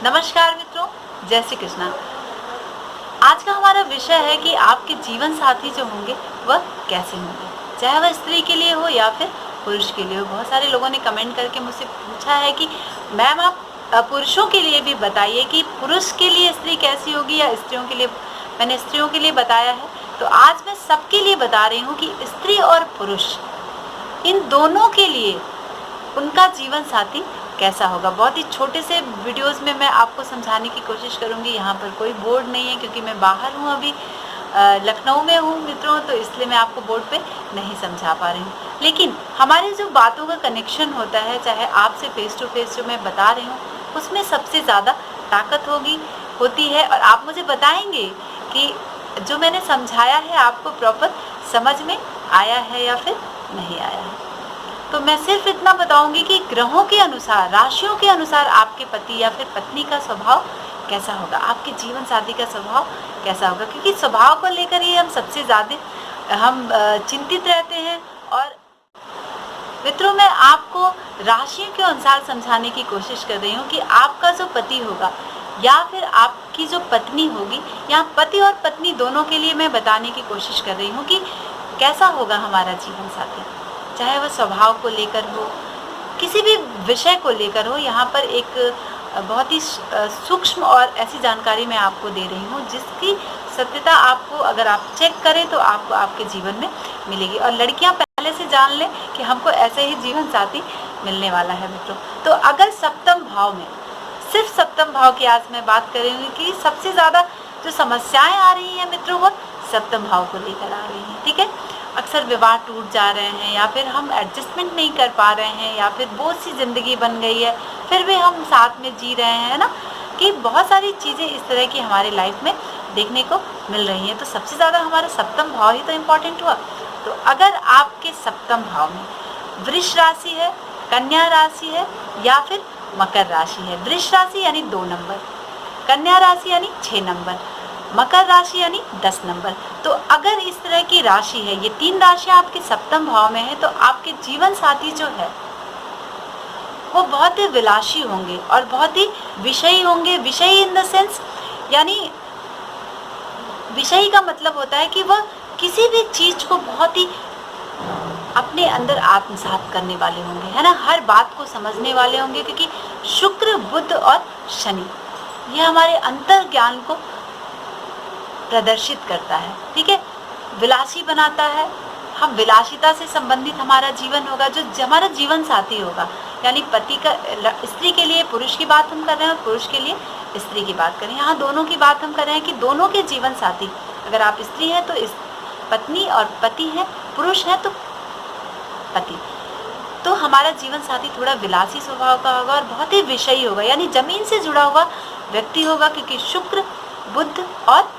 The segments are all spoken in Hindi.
नमस्कार मित्रों, जय श्री कृष्णा। आज का हमारा विषय है कि आपके जीवन साथी जो होंगे वह कैसे होंगे, चाहे वह स्त्री के लिए हो या फिर पुरुष के लिए हो। बहुत सारे लोगों ने कमेंट करके मुझसे पूछा है कि मैम आप पुरुषों के लिए भी बताइए कि पुरुष के लिए स्त्री कैसी होगी या स्त्रियों के लिए। मैंने स्त्रियों के लिए बताया है, तो आज मैं सबके लिए बता रही हूँ कि स्त्री और पुरुष इन दोनों के लिए उनका जीवन साथी कैसा होगा। बहुत ही छोटे से वीडियोस में मैं आपको समझाने की कोशिश करूंगी। यहाँ पर कोई बोर्ड नहीं है क्योंकि मैं बाहर हूँ, अभी लखनऊ में हूँ मित्रों, तो इसलिए मैं आपको बोर्ड पे नहीं समझा पा रही हूँ। लेकिन हमारी जो बातों का कनेक्शन होता है, चाहे आपसे फेस टू फेस जो मैं बता रही हूँ, उसमें सबसे ज़्यादा ताकत होती है। और आप मुझे बताएंगे कि जो मैंने समझाया है आपको प्रॉपर समझ में आया है या फिर नहीं आया है। तो मैं सिर्फ इतना बताऊंगी कि ग्रहों के अनुसार, राशियों के अनुसार आपके पति या फिर पत्नी का स्वभाव कैसा होगा, आपके जीवन साथी का स्वभाव कैसा होगा, क्योंकि स्वभाव को लेकर ही हम सबसे ज़्यादा चिंतित रहते हैं। और मित्रों, मैं आपको राशियों के अनुसार समझाने की कोशिश कर रही हूँ कि आपका जो पति होगा या फिर आपकी जो पत्नी होगी, यहाँ पति और पत्नी दोनों के लिए मैं बताने की कोशिश कर रही हूँ कि कैसा होगा हमारा जीवन साथी, चाहे वह स्वभाव को लेकर हो, किसी भी विषय को लेकर हो। यहाँ पर एक बहुत ही सूक्ष्म और ऐसी जानकारी मैं आपको दे रही हूँ जिसकी सत्यता आपको, अगर आप चेक करें तो आपको आपके जीवन में मिलेगी। और लड़कियाँ पहले से जान लें कि हमको ऐसे ही जीवन साथी मिलने वाला है मित्रों। तो अगर सप्तम भाव में, सिर्फ सप्तम भाव की आज मैं बात करेंगे कि सबसे ज़्यादा जो समस्याएं आ रही हैं मित्रों, वो सप्तम भाव को लेकर आ रही हैं। ठीक है, अक्सर विवाह टूट जा रहे हैं या फिर हम एडजस्टमेंट नहीं कर पा रहे हैं या फिर बोझ सी ज़िंदगी बन गई है, फिर भी हम साथ में जी रहे हैं ना, कि बहुत सारी चीज़ें इस तरह की हमारे लाइफ में देखने को मिल रही हैं। तो सबसे ज़्यादा हमारा सप्तम भाव ही तो इम्पॉर्टेंट हुआ। तो अगर आपके सप्तम भाव में वृष राशि है, कन्या राशि है या फिर मकर राशि है, वृष राशि यानी 2 नंबर, कन्या राशि यानी 6 नंबर, मकर राशि यानी 10 नंबर, तो अगर इस तरह की राशि है, ये 3 राशियां आपके सप्तम भाव में है, तो आपके जीवन साथी जो है वो बहुत ही विलासी होंगे और बहुत ही विषयी होंगे। विषयी इन द सेंस, यानी विषयी का मतलब होता है कि वह किसी भी चीज को बहुत ही अपने अंदर आत्मसात करने वाले होंगे, है ना, हर बात को समझने वाले होंगे, क्योंकि शुक्र, बुध और शनि ये हमारे अंतर ज्ञान को प्रदर्शित करता है। ठीक है, विलासी बनाता है। हम विलासिता से संबंधित हमारा जीवन होगा, जो हमारा जीवन साथी होगा, यानी पति का, स्त्री के लिए पुरुष की बात हम कर रहे हैं और पुरुष के लिए स्त्री की बात करें। यहाँ दोनों की बात हम कर रहे हैं कि दोनों के जीवन साथी, अगर आप स्त्री हैं तो इस पत्नी और पति हैं, पुरुष हैं तो पति, तो हमारा जीवन साथी थोड़ा विलासी स्वभाव का होगा और बहुत ही विषयी होगा, यानी जमीन से जुड़ा हुआ व्यक्ति होगा, क्योंकि शुक्र, बुध और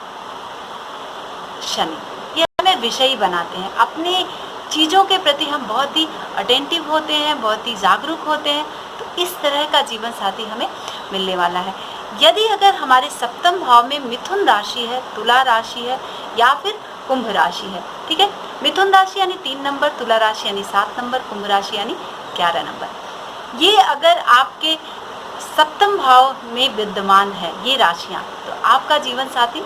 शनि ये हमें विषयी बनाते हैं। अपने चीज़ों के प्रति हम बहुत ही अटेंटिव होते हैं, बहुत ही जागरूक होते हैं। तो इस तरह का जीवन साथी हमें मिलने वाला है। यदि अगर हमारे सप्तम भाव में मिथुन राशि है, तुला राशि है या फिर कुंभ राशि है, ठीक है, मिथुन राशि यानी 3 नंबर, तुला राशि यानी 7 नंबर, कुंभ राशि यानी 11 नंबर, ये अगर आपके सप्तम भाव में विद्यमान है ये राशियाँ, तो आपका जीवन साथी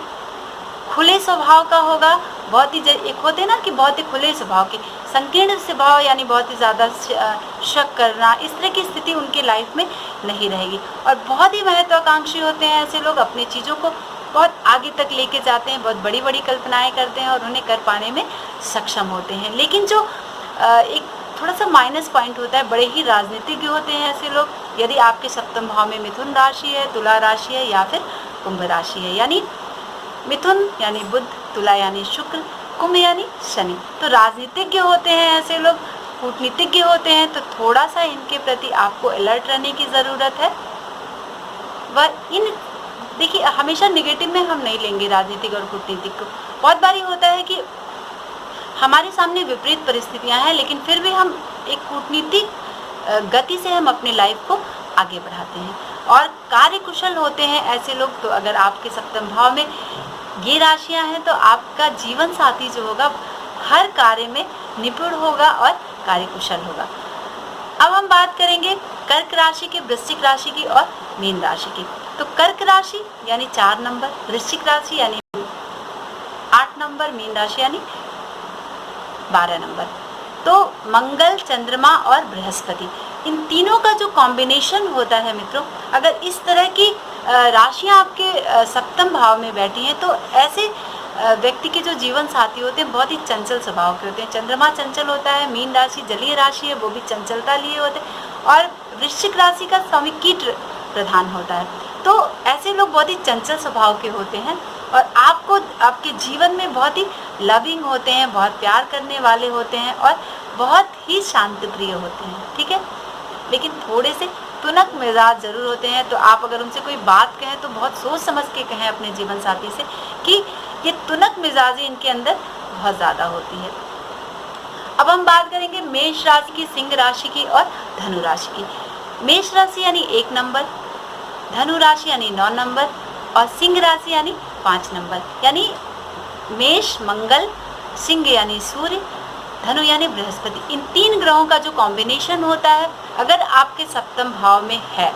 खुले स्वभाव का होगा। बहुत ही, एक होते हैं ना कि बहुत ही खुले स्वभाव के, संकीर्ण स्वभाव यानी बहुत ही ज़्यादा शक करना, इस तरह की स्थिति उनके लाइफ में नहीं रहेगी। और बहुत ही महत्वाकांक्षी होते हैं ऐसे लोग, अपनी चीज़ों को बहुत आगे तक लेके जाते हैं, बहुत बड़ी बड़ी कल्पनाएं करते हैं और उन्हें कर पाने में सक्षम होते हैं। लेकिन जो एक थोड़ा सा माइनस पॉइंट होता है, बड़े ही राजनीतिज्ञ होते हैं ऐसे लोग, यदि आपके सप्तम भाव में मिथुन राशि है, तुला राशि है या फिर कुंभ राशि है, यानी मिथुन यानी बुध, तुला यानी शुक्र, कुंभ यानी शनि, तो राजनीतिज्ञ होते हैं ऐसे लोग, कूटनीतिज्ञ होते हैं। तो थोड़ा सा इनके प्रति आपको अलर्ट रहने की ज़रूरत है। वह इन, देखिए, हमेशा नेगेटिव में हम नहीं लेंगे राजनीतिक और कूटनीतिक को। बहुत बारी होता है कि हमारे सामने विपरीत परिस्थितियां हैं, लेकिन फिर भी हम एक कूटनीतिक गति से हम अपनी लाइफ को आगे बढ़ाते हैं और कार्य कुशल होते हैं ऐसे लोग। तो अगर आपके सप्तम भाव में ये राशियां हैं तो आपका जीवन साथी जो होगा हर कार्य में निपुण होगा और कार्यकुशल होगा। अब हम बात करेंगे कर्क राशि की, वृश्चिक राशि की और मीन राशि की। तो कर्क राशि यानी 4 नंबर, वृश्चिक राशि यानी 8 नंबर, मीन राशि यानी 12 नंबर। तो मंगल, चंद्रमा और बृहस्पति, इन तीनों का जो कॉम्बिनेशन होता है मित्रों, अगर इस तरह की राशियां आपके सप्तम भाव में बैठी हैं तो ऐसे व्यक्ति के जो जीवन साथी होते हैं बहुत ही चंचल स्वभाव के होते हैं। चंद्रमा चंचल होता है, मीन राशि जलीय राशि है, वो भी चंचलता लिए होते हैं, और वृश्चिक राशि का स्वामी कीट प्रधान होता है। तो ऐसे लोग बहुत ही चंचल स्वभाव के होते हैं और आपको आपके जीवन में बहुत ही लविंग होते हैं, बहुत प्यार करने वाले होते हैं और बहुत ही शांत प्रिय होते हैं, ठीक है। लेकिन थोड़े से तुनक मिजाज जरूर होते हैं, तो आप अगर उनसे कोई बात कहें तो बहुत सोच समझ के कहें अपने जीवन साथी से कि ये तुनक मिजाजी इनके अंदर बहुत ज़्यादा होती है। अब हम बात करेंगे मेष राशि की, सिंह राशि की और धनु राशि की। मेष राशि यानी 1 नंबर, धनु राशि यानी 9 नंबर और सिंह राशि यानी 5 नंबर। यानी मेष मंगल, सिंह यानी सूर्य, धनु यानी बृहस्पति, इन 3 ग्रहों का जो कॉम्बिनेशन होता है अगर आपके सप्तम भाव में है,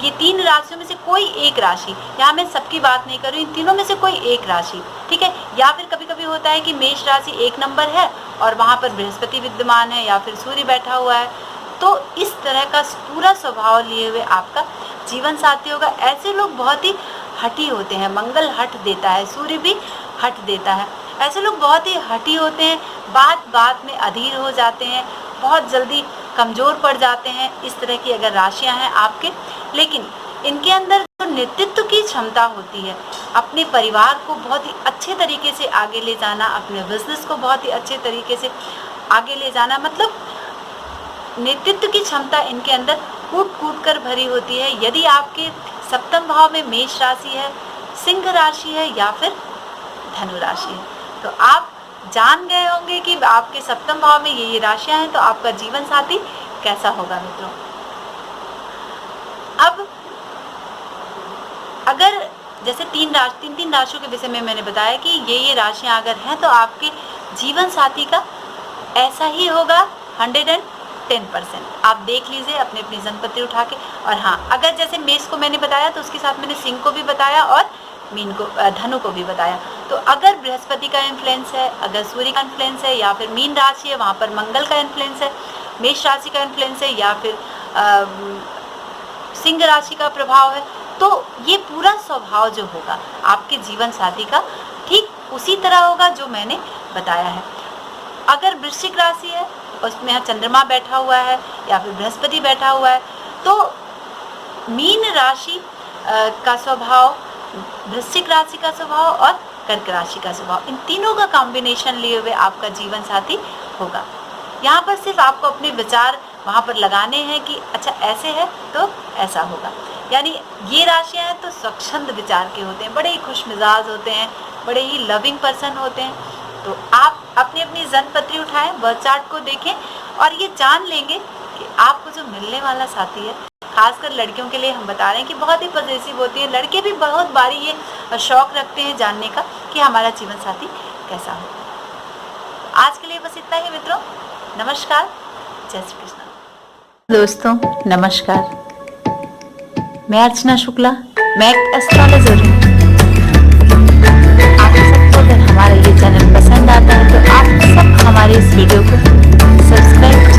ये 3 राशियों में से कोई एक राशि, यहाँ मैं सबकी बात नहीं कर रही, इन तीनों में से कोई एक राशि, ठीक है। या फिर कभी कभी होता है कि मेष राशि 1 नंबर है और वहाँ पर बृहस्पति विद्यमान है या फिर सूर्य बैठा हुआ है, तो इस तरह का पूरा स्वभाव लिए हुए आपका जीवन साथी होगा। ऐसे लोग बहुत ही हठी होते हैं, मंगल हठ देता है, सूर्य भी हठ देता है। ऐसे लोग बहुत ही हठी होते हैं, बात बात में अधीर हो जाते हैं, बहुत जल्दी कमज़ोर पड़ जाते हैं। इस तरह की अगर राशियां हैं आपके, लेकिन इनके अंदर जो नेतृत्व की क्षमता होती है, अपने परिवार को बहुत ही अच्छे तरीके से आगे ले जाना, अपने बिजनेस को बहुत ही अच्छे तरीके से आगे ले जाना, मतलब नेतृत्व की क्षमता इनके अंदर कूट कूट कर भरी होती है। यदि आपके सप्तम भाव में मेष राशि है, सिंह राशि है या फिर धनु राशि है, तो आप जान गए होंगे कि आपके सप्तम भाव में ये राशियां हैं, तो आपका जीवन साथी कैसा होगा मित्रों। अब अगर जैसे तीन राशियों के विषय में मैंने बताया कि ये राशियां अगर हैं तो आपके जीवन साथी का ऐसा ही होगा 110%। आप देख लीजिए अपने अपनी जन्मपत्री उठा के। और हाँ, अगर जैसे मेष को मैंने बताया तो उसके साथ मैंने सिंह को भी बताया और मीन को, धनु को भी बताया। तो अगर बृहस्पति का इन्फ्लुएंस है, अगर सूर्य का इन्फ्लुएंस है, या फिर मीन राशि है वहाँ पर मंगल का इन्फ्लुएंस है, मेष राशि का इन्फ्लुएंस है या फिर सिंह राशि का प्रभाव है, तो ये पूरा स्वभाव जो होगा आपके जीवन साथी का ठीक उसी तरह होगा जो मैंने बताया है। अगर वृश्चिक राशि है, उसमें यहाँ चंद्रमा बैठा हुआ है या फिर बृहस्पति बैठा हुआ है, तो मीन राशि का स्वभाव, वृश्चिक राशि का स्वभाव और कर्क राशि का स्वभाव, इन तीनों का कॉम्बिनेशन लिए हुए आपका जीवन साथी होगा। यहाँ पर सिर्फ आपको अपने विचार वहाँ पर लगाने हैं कि अच्छा ऐसे है तो ऐसा होगा। यानी ये राशियाँ हैं तो स्वच्छंद विचार के होते हैं, बड़े ही खुश मिजाज होते हैं, बड़े ही लविंग पर्सन होते हैं। तो आप अपनी अपनी जन्मपत्री उठाएं, बर्थ चार्ट को देखें और ये जान लेंगे कि आपको जो मिलने वाला साथी है, खासकर लड़कियों के लिए हम बता रहे हैं कि बहुत ही पॉजिटिव होती है। लड़के भी बहुत बारी ये शौक रखते हैं जानने का कि हमारा जीवन साथी कैसा हो। आज के लिए बस इतना ही मित्रों, नमस्कार, जय श्री कृष्ण। दोस्तों नमस्कार, मैं अर्चना शुक्ला, मैं एक एस्ट्रोलॉजर हूँ। आप सबको अगर हमारा ये चैनल पसंद आता है तो आप सब हमारे इस वीडियो को सब्सक्राइब